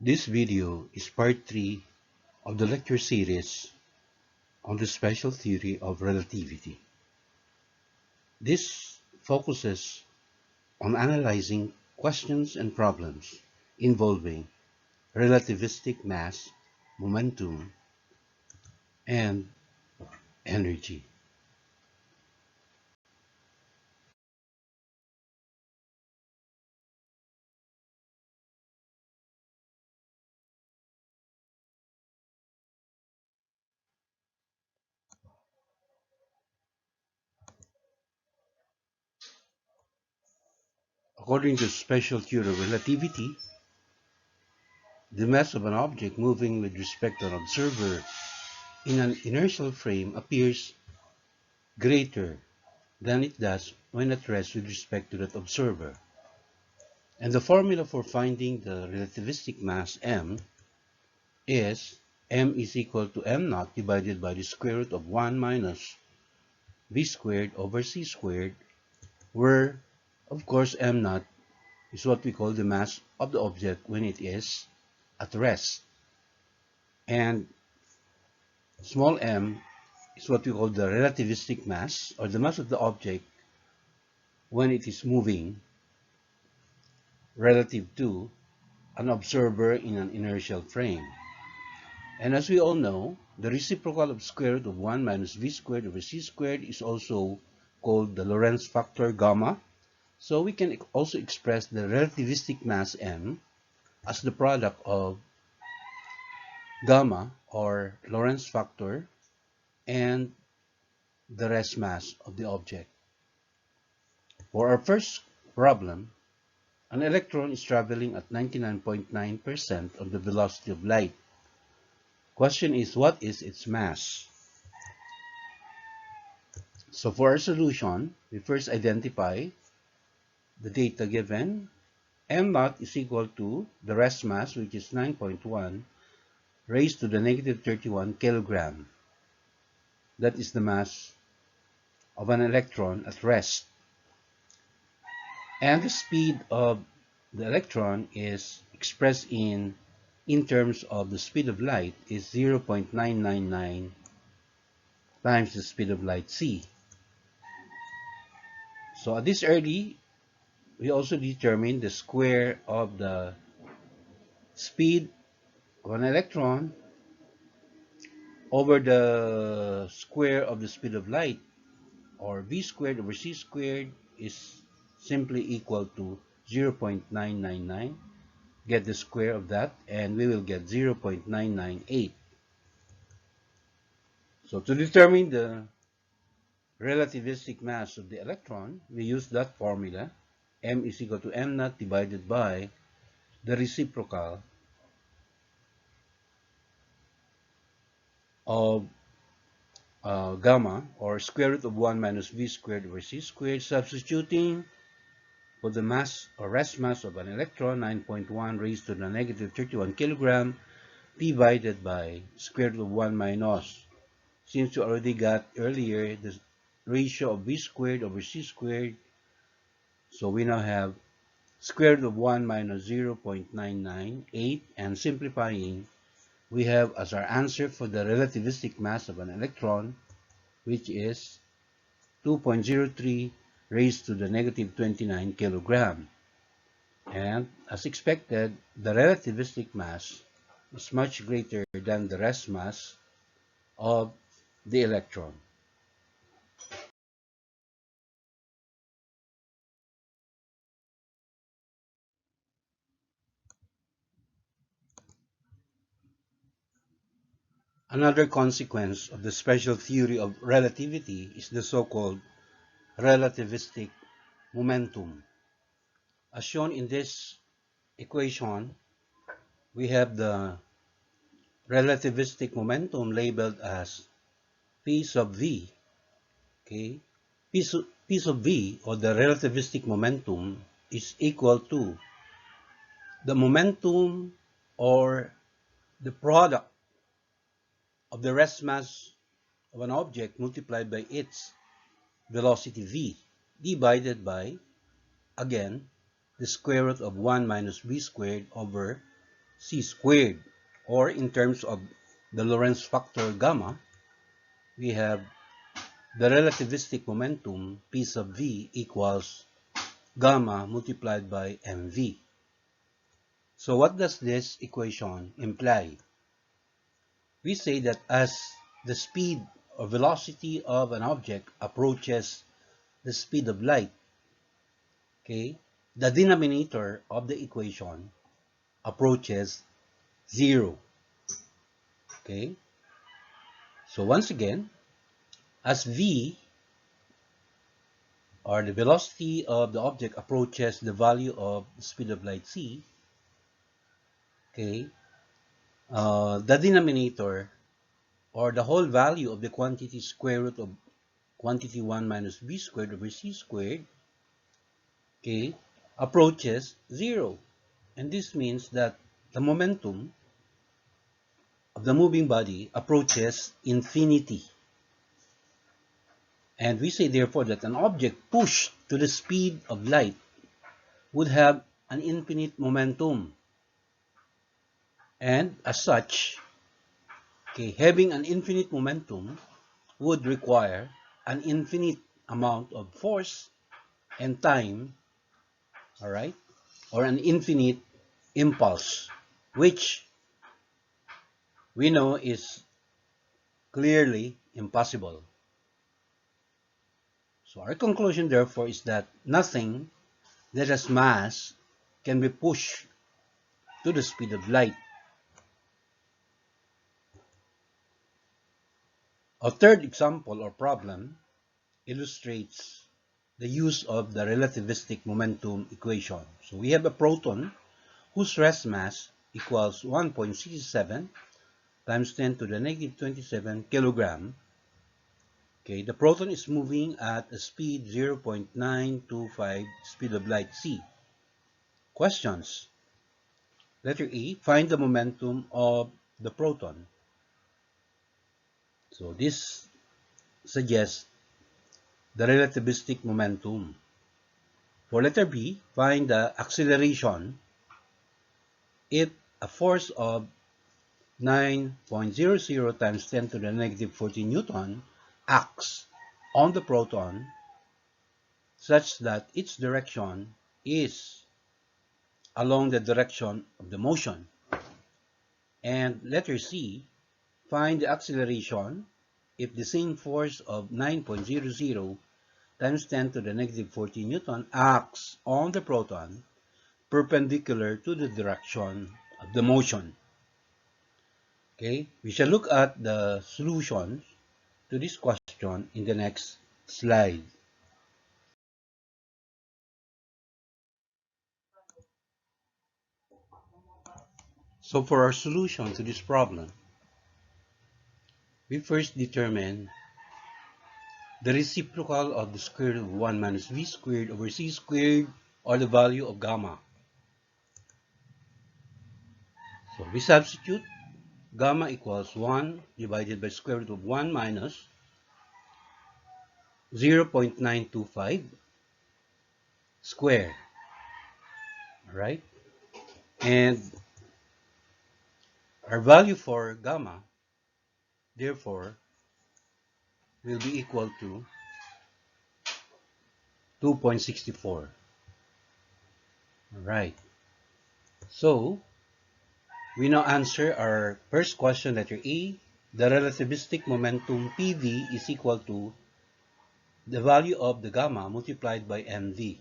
This video is part 3 of the lecture series on the special theory of relativity. This focuses on analyzing questions and problems involving relativistic mass, momentum, and energy. According to special theory of relativity, the mass of an object moving with respect to an observer in an inertial frame appears greater than it does when at rest with respect to that observer. And the formula for finding the relativistic mass m is m is equal to m naught divided by the square root of 1 minus v squared over c squared, where, of course, m naught is what we call the mass of the object when it is at rest. And small m is what we call the relativistic mass, or the mass of the object when it is moving relative to an observer in an inertial frame. And as we all know, the reciprocal of square root of 1 minus v squared over c squared is also called the Lorentz factor gamma. So we can also express the relativistic mass m as the product of gamma, or Lorentz factor, and the rest mass of the object. For our first problem, an electron is traveling at 99.9% of the velocity of light. Question is, what is its mass? So for our solution, we first identify the data given. M naught is equal to the rest mass, which is 9.1 raised to the negative 31 kilogram. That is the mass of an electron at rest. And the speed of the electron is expressed in terms of the speed of light is 0.999 times the speed of light c. So at this early, we also determine the square of the speed of an electron over the square of the speed of light, or v squared over c squared, is simply equal to 0.999. Get the square of that, and we will get 0.998. So to determine the relativistic mass of the electron, we use that formula. M is equal to m naught divided by the reciprocal of gamma, or square root of 1 minus v squared over c squared, substituting for the mass or rest mass of an electron, 9.1 raised to the negative 31 kilogram, divided by square root of 1 minus, since you already got earlier the ratio of v squared over c squared, so we now have square root of 1 minus 0.998, and simplifying, we have as our answer for the relativistic mass of an electron, which is 2.03 raised to the negative 29 kilogram. And as expected, the relativistic mass is much greater than the rest mass of the electron. Another consequence of the special theory of relativity is the so-called relativistic momentum. As shown in this equation, we have the relativistic momentum labeled as P sub v. Okay, P sub v, or the relativistic momentum, is equal to the momentum, or the product of the rest mass of an object multiplied by its velocity v, divided by, again, the square root of 1 minus v squared over c squared, or in terms of the Lorentz factor gamma, we have the relativistic momentum P sub v equals gamma multiplied by mv. So what does this equation imply? We say that as the speed or velocity of an object approaches the speed of light, okay, the denominator of the equation approaches 0. Okay, so once again, as v, or the velocity of the object, approaches the value of the speed of light c, okay, the denominator, or the whole value of the quantity square root of quantity 1 minus v squared over c squared, okay, approaches 0. And this means that the momentum of the moving body approaches infinity. And we say therefore that an object pushed to the speed of light would have an infinite momentum. And as such, okay, having an infinite momentum would require an infinite amount of force and time, all right, or an infinite impulse, which we know is clearly impossible. So our conclusion, therefore, is that nothing that has mass can be pushed to the speed of light. A third example or problem illustrates the use of the relativistic momentum equation. So we have a proton whose rest mass equals 1.67 times 10 to the negative 27 kilogram. Okay, the proton is moving at a speed 0.925 speed of light c. Questions. Letter E, find the momentum of the proton. So this suggests the relativistic momentum. For letter B, find the acceleration if a force of 9.00 times 10 to the negative 14 Newton acts on the proton such that its direction is along the direction of the motion. And letter C, find the acceleration if the same force of 9.00 times 10 to the negative 14 Newton acts on the proton perpendicular to the direction of the motion. Okay, we shall look at the solutions to this question in the next slide. So for our solution to this problem, we first determine the reciprocal of the square root of 1 minus v squared over c squared, or the value of gamma. So we substitute gamma equals 1 divided by square root of 1 minus 0.925 square. Alright? And our value for gamma, therefore, will be equal to 2.64. Alright. So, we now answer our first question, letter E. The relativistic momentum PV is equal to the value of the gamma multiplied by mv.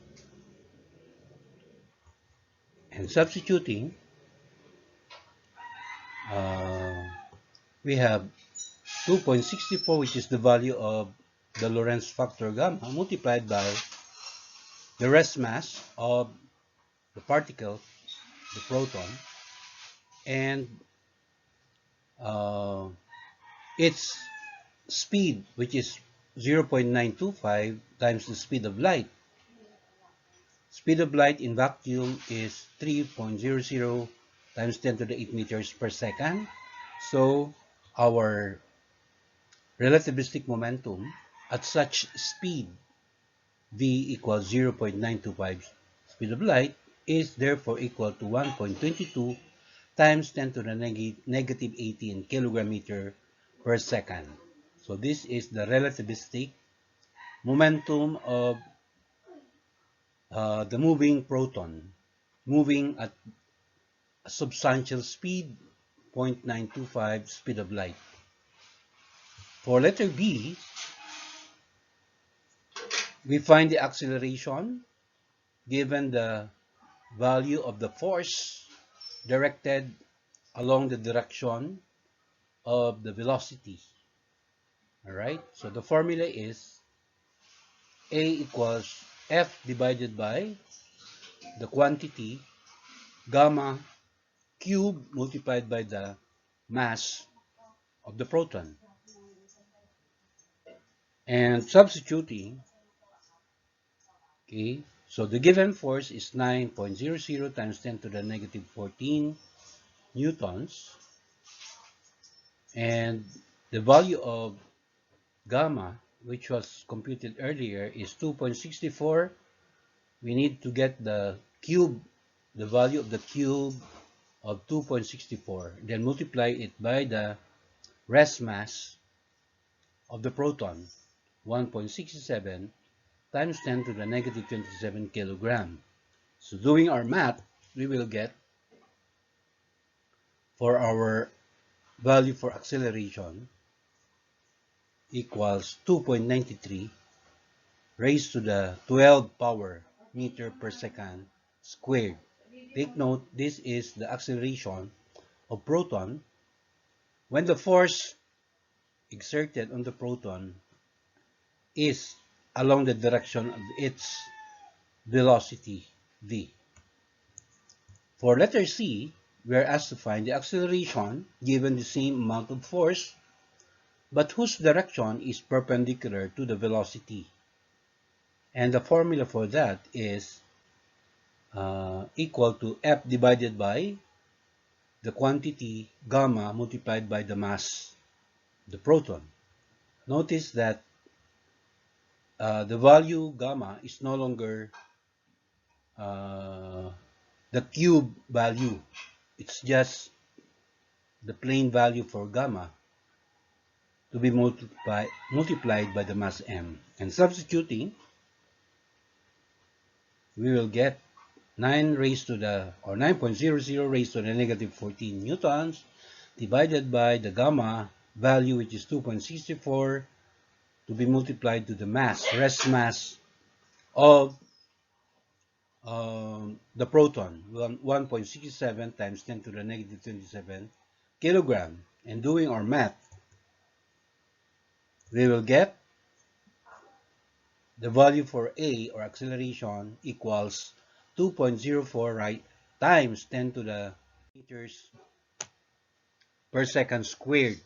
And substituting, we have 2.64, which is the value of the Lorentz factor gamma, multiplied by the rest mass of the particle, the proton, and its speed, which is 0.925 times the speed of light. Speed of light in vacuum is 3.00 times 10 to the 8 meters per second. So our relativistic momentum at such speed, v equals 0.925 speed of light, is therefore equal to 1.22 times 10 to the negative 18 kilogram meter per second. So this is the relativistic momentum of the moving proton, moving at a substantial speed, 0.925 speed of light. For letter B, we find the acceleration given the value of the force directed along the direction of the velocity. All right, so the formula is A equals F divided by the quantity gamma cube multiplied by the mass of the proton. And substituting, okay, so the given force is 9.00 times 10 to the negative 14 newtons. And the value of gamma, which was computed earlier, is 2.64. We need to get the cube, the value of the cube of 2.64, then multiply it by the rest mass of the proton, 1.67 times 10 to the negative 27 kilogram. So doing our math, we will get for our value for acceleration equals 2.93 raised to the 12 power meter per second squared. Take note, this is the acceleration of proton when the force exerted on the proton is along the direction of its velocity v. For letter C, we are asked to find the acceleration given the same amount of force but whose direction is perpendicular to the velocity. And the formula for that is equal to F divided by the quantity gamma multiplied by the mass, the proton. Notice that the value gamma is no longer the cube value. It's just the plain value for gamma to be multiplied by the mass m. And substituting, we will get 9 raised to the, or 9.00 raised to the negative 14 newtons divided by the gamma value, which is 2.64, to be multiplied to the mass, rest mass of the proton, 1.67 times 10 to the negative 27 kilogram. And doing our math, we will get the value for A, or acceleration, equals 2.04 right times 10 to the meters per second squared.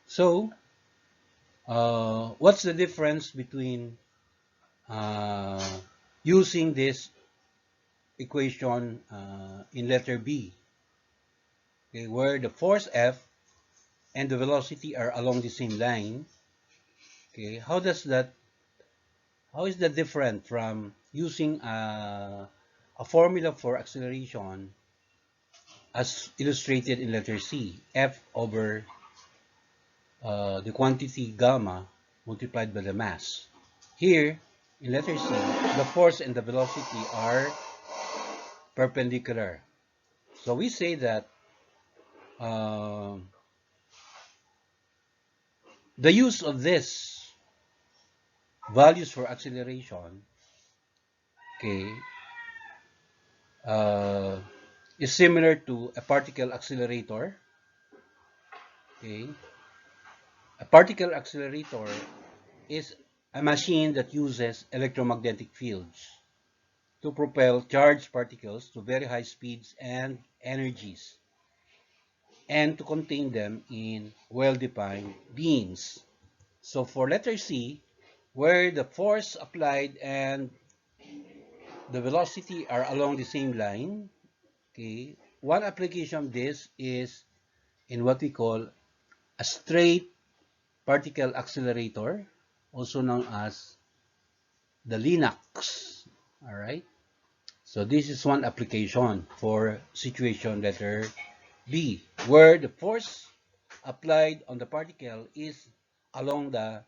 So, what's the difference between using this equation in letter B, okay, where the force F and the velocity are along the same line? Okay, how is that different from using a formula for acceleration as illustrated in letter C, F over the quantity gamma multiplied by the mass? Here, in letter C, the force and the velocity are perpendicular. So we say that the use of this values for acceleration, okay, is similar to a particle accelerator. Okay, a particle accelerator is a machine that uses electromagnetic fields to propel charged particles to very high speeds and energies, and to contain them in well-defined beams. So for letter C, where the force applied and the velocity are along the same line, okay, one application of this is in what we call a straight particle accelerator, also known as the Linux. All right. So this is one application for situation letter B, where the force applied on the particle is along the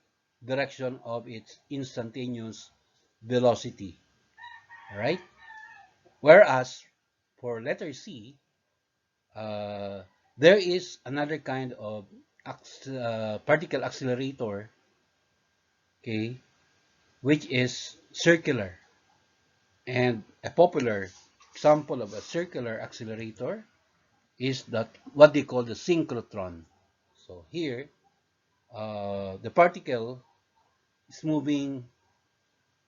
direction of its instantaneous velocity. All right. Whereas for letter C, uh, there is another kind of particle accelerator, okay, which is circular. And a popular example of a circular accelerator is that what they call the synchrotron. So here, the particle is moving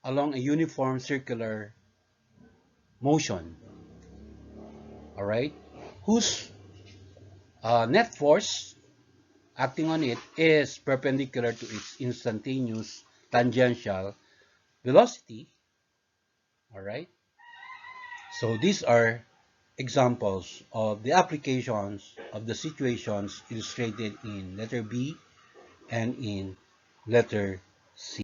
along a uniform circular motion, all right, whose net force acting on it is perpendicular to its instantaneous tangential velocity, all right. So these are examples of the applications of the situations illustrated in letter B and in letter C.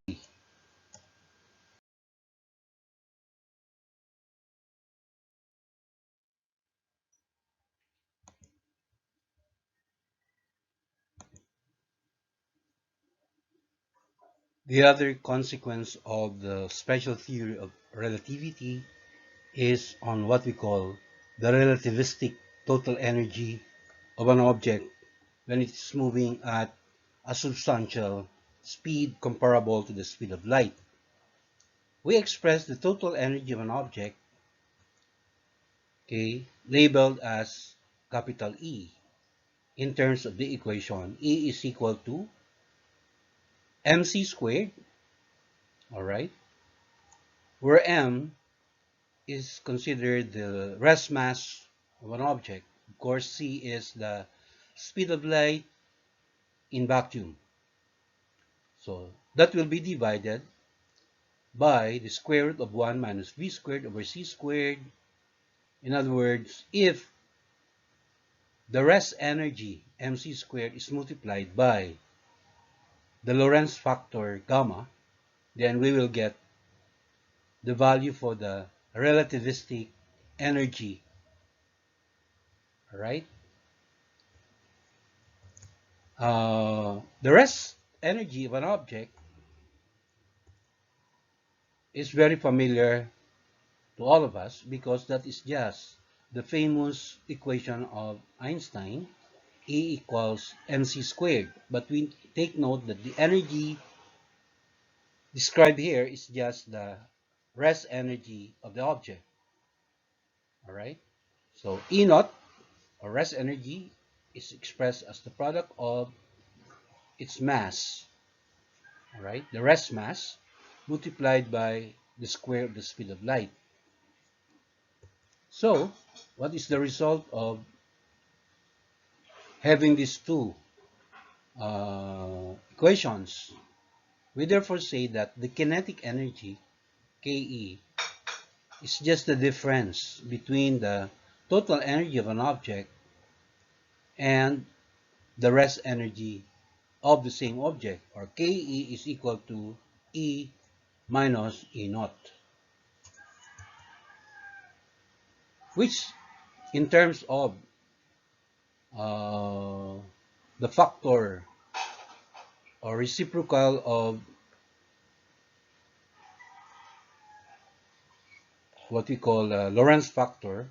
The other consequence of the special theory of relativity is on what we call the relativistic total energy of an object when it is moving at a substantial speed comparable to the speed of light. We express the total energy of an object, okay, labeled as capital E in terms of the equation E is equal to mc squared, all right, where m is considered the rest mass of an object. Of course, c is the speed of light in vacuum. So that will be divided by the square root of 1 minus v squared over c squared. In other words, if the rest energy mc squared is multiplied by the Lorentz factor gamma, then we will get the value for the relativistic energy. All right. The rest energy of an object is very familiar to all of us because that is just the famous equation of Einstein, E equals mc squared. But we take note that the energy described here is just the rest energy of the object. All right. So E naught, or rest energy, is expressed as the product of its mass, all right, the rest mass, multiplied by the square of the speed of light. So, what is the result of having these two equations? We therefore say that the kinetic energy, Ke, is just the difference between the total energy of an object and the rest energy of the same object, or Ke is equal to E minus E naught, which in terms of uh, the factor or reciprocal of what we call Lorentz factor,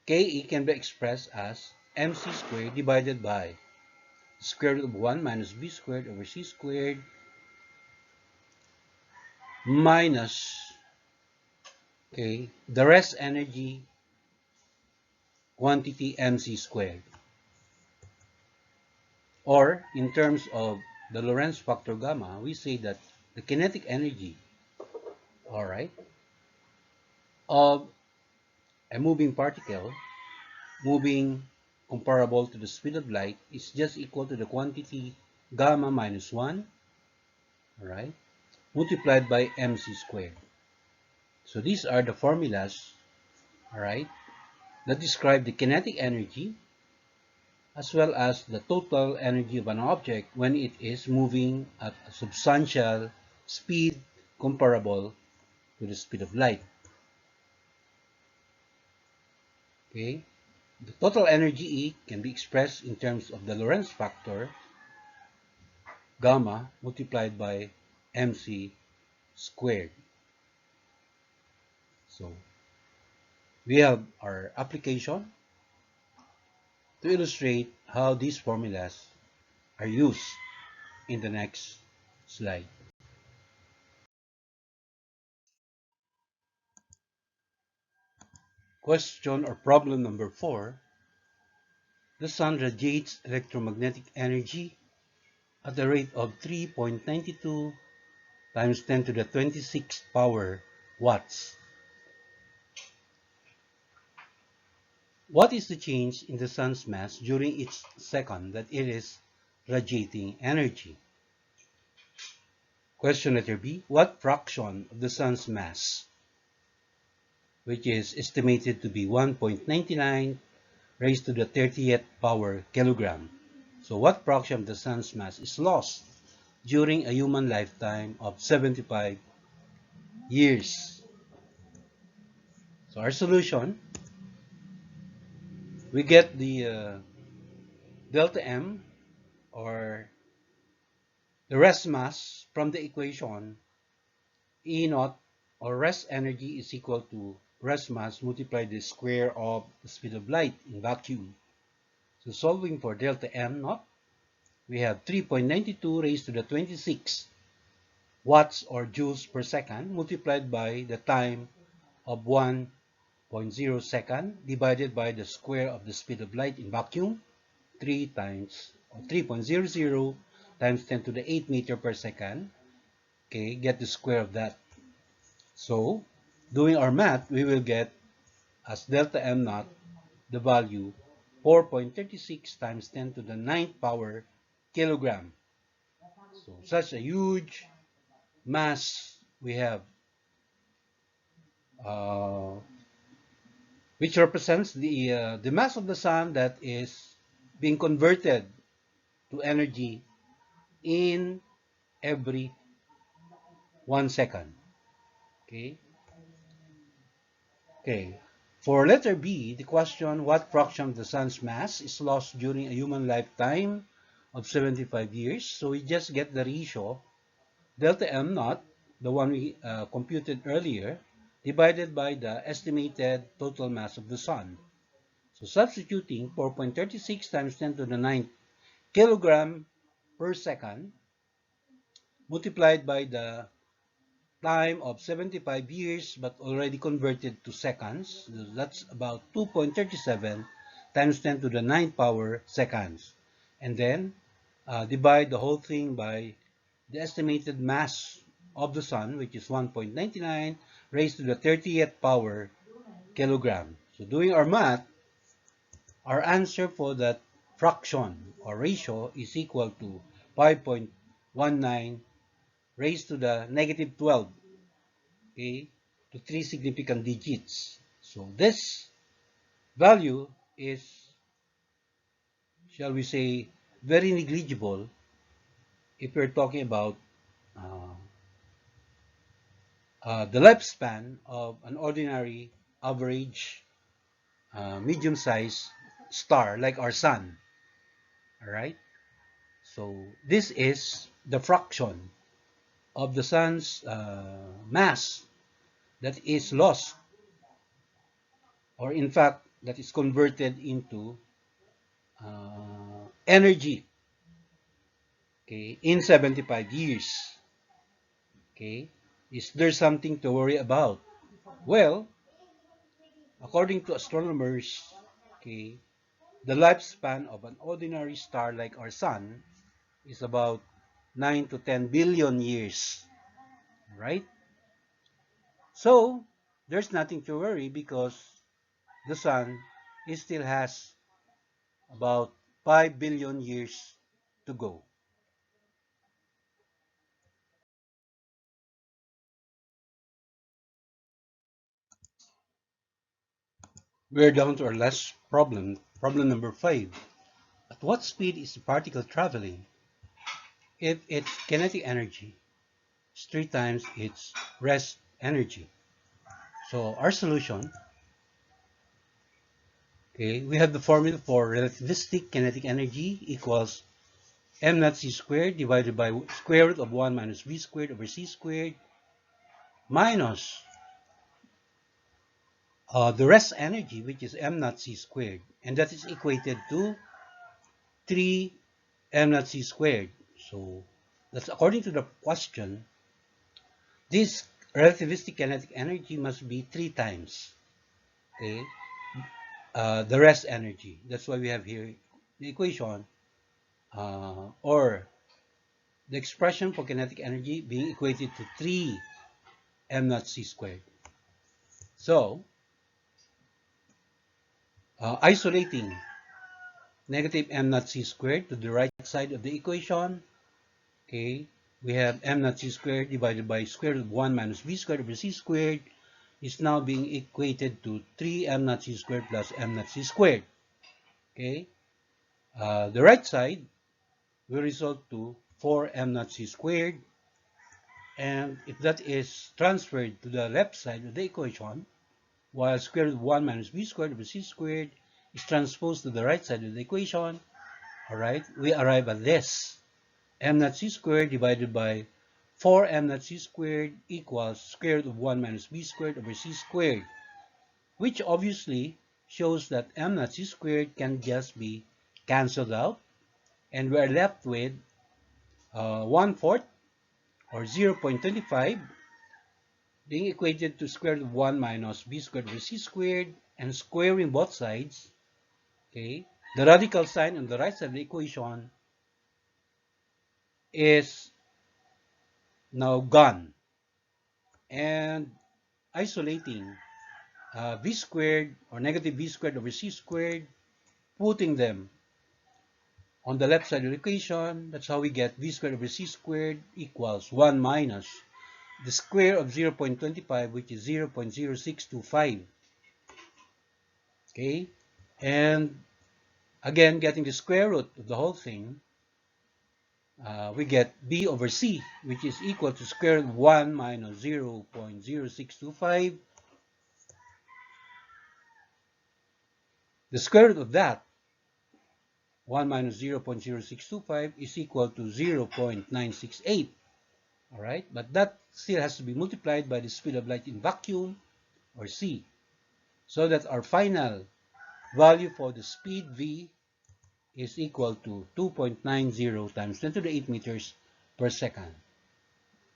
Ke can be expressed as mc squared divided by the square root of 1 minus b squared over c squared minus, okay, the rest energy quantity mc squared. Or in terms of the Lorentz factor gamma, we say that the kinetic energy, all right, of a moving particle moving comparable to the speed of light is just equal to the quantity gamma minus 1, all right, multiplied by mc squared. So these are the formulas, all right, that describe the kinetic energy as well as the total energy of an object when it is moving at a substantial speed comparable to the speed of light. Okay? The total energy E can be expressed in terms of the Lorentz factor, gamma, multiplied by mc squared. So, we have our application to illustrate how these formulas are used in the next slide. Question or problem number 4. The sun radiates electromagnetic energy at the rate of 3.92 times 10 to the 26th power watts. What is the change in the sun's mass during each second that it is radiating energy? Question letter B. What fraction of the sun's mass, which is estimated to be 1.99 raised to the 30th power kilogram? So what fraction of the sun's mass is lost during a human lifetime of 75 years? So our solution, we get the delta M, or the rest mass, from the equation E naught, or rest energy, is equal to rest mass multiplied the square of the speed of light in vacuum. So solving for delta M naught, we have 3.92 raised to the 26 watts or joules per second multiplied by the time of 1.0 second divided by the square of the speed of light in vacuum, 3 times, or 3.00 times 10 to the 8 meter per second. Okay, get the square of that. So, doing our math, we will get as delta M naught the value 4.36 times 10 to the 9th power kilogram. So, such a huge mass we have, which represents the mass of the sun that is being converted to energy in every 1 second. Okay. Okay. For letter B, the question, what fraction of the sun's mass is lost during a human lifetime of 75 years? So we just get the ratio, delta M naught, the one we computed earlier, divided by the estimated total mass of the sun. So substituting 4.36 times 10 to the 9th kilogram per second multiplied by the time of 75 years but already converted to seconds. That's about 2.37 times 10 to the 9th power seconds. And then divide the whole thing by the estimated mass of the sun, which is 1.99 raised to the 30th power kilogram. So doing our math, our answer for that fraction or ratio is equal to 5.19 raised to the negative 12, okay, to 3 significant digits. So this value is, shall we say, very negligible if we're talking about uh, the lifespan of an ordinary, average, medium-sized star like our sun. All right. So this is the fraction of the sun's mass that is lost, or in fact, that is converted into energy, okay, in 75 years. Okay, is there something to worry about? Well, according to astronomers, okay, the lifespan of an ordinary star like our sun is about 9 to 10 billion years, right? So, there's nothing to worry because the sun still has about 5 billion years to go. We're down to our last problem, problem number 5. At what speed is the particle traveling if its kinetic energy is 3 times its rest energy. So our solution, okay, we have the formula for relativistic kinetic energy equals m naught c squared divided by square root of 1 minus v squared over c squared minus the rest energy, which is m naught c squared, and that is equated to 3 m naught c squared. So that's according to the question. This relativistic kinetic energy must be 3 times, okay, the rest energy. That's why we have here the equation or the expression for kinetic energy being equated to 3 m naught c squared. So isolating negative m naught c squared to the right side of the equation, okay, we have m naught c squared divided by square root of 1 minus v squared over c squared is now being equated to 3 m naught c squared plus m naught c squared. Okay, the right side will result to 4 m naught c squared, and if that is transferred to the left side of the equation, while square root of 1 minus v squared over c squared is transposed to the right side of the equation, all right, we arrive at this. M naught c squared divided by 4 m naught c squared equals square root of 1 minus v squared over c squared, which obviously shows that m naught c squared can just be cancelled out, and we are left with 1/4 or 0.25 being equated to square root of 1 minus v squared over c squared, and squaring both sides, okay, the radical sign on the right side of the equation is now gone, and isolating v squared or negative v squared over c squared, putting them on the left side of the equation, that's how we get v squared over c squared equals 1 minus the square of 0.25, which is 0.0625. Okay, and again, getting the square root of the whole thing, we get b over c, which is equal to square root of 1 minus 0.0625. The square root of that, 1 minus 0.0625, is equal to 0.968. All right, but that still has to be multiplied by the speed of light in vacuum, or c, so that our final value for the speed v is equal to 2.90 times 10 to the 8 meters per second.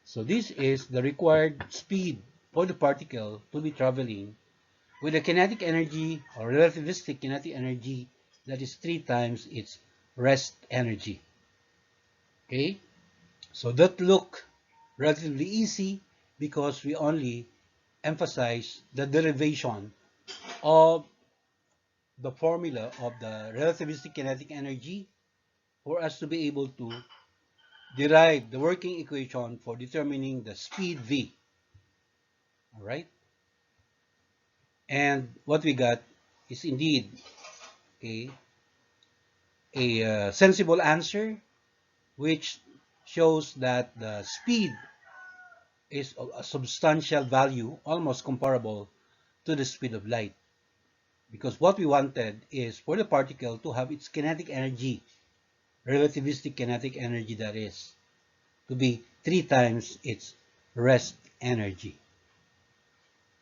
So this is the required speed for the particle to be traveling with a kinetic energy or relativistic kinetic energy that is 3 times its rest energy. Okay, so that look relatively easy because we only emphasize the derivation of the formula of the relativistic kinetic energy for us to be able to derive the working equation for determining the speed v. All right, and what we got is indeed a sensible answer, which shows that the speed is a substantial value, almost comparable to the speed of light. Because what we wanted is for the particle to have its kinetic energy, relativistic kinetic energy that is, to be 3 times its rest energy.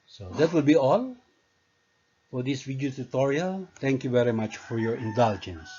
So that will be all for this video tutorial. Thank you very much for your indulgence.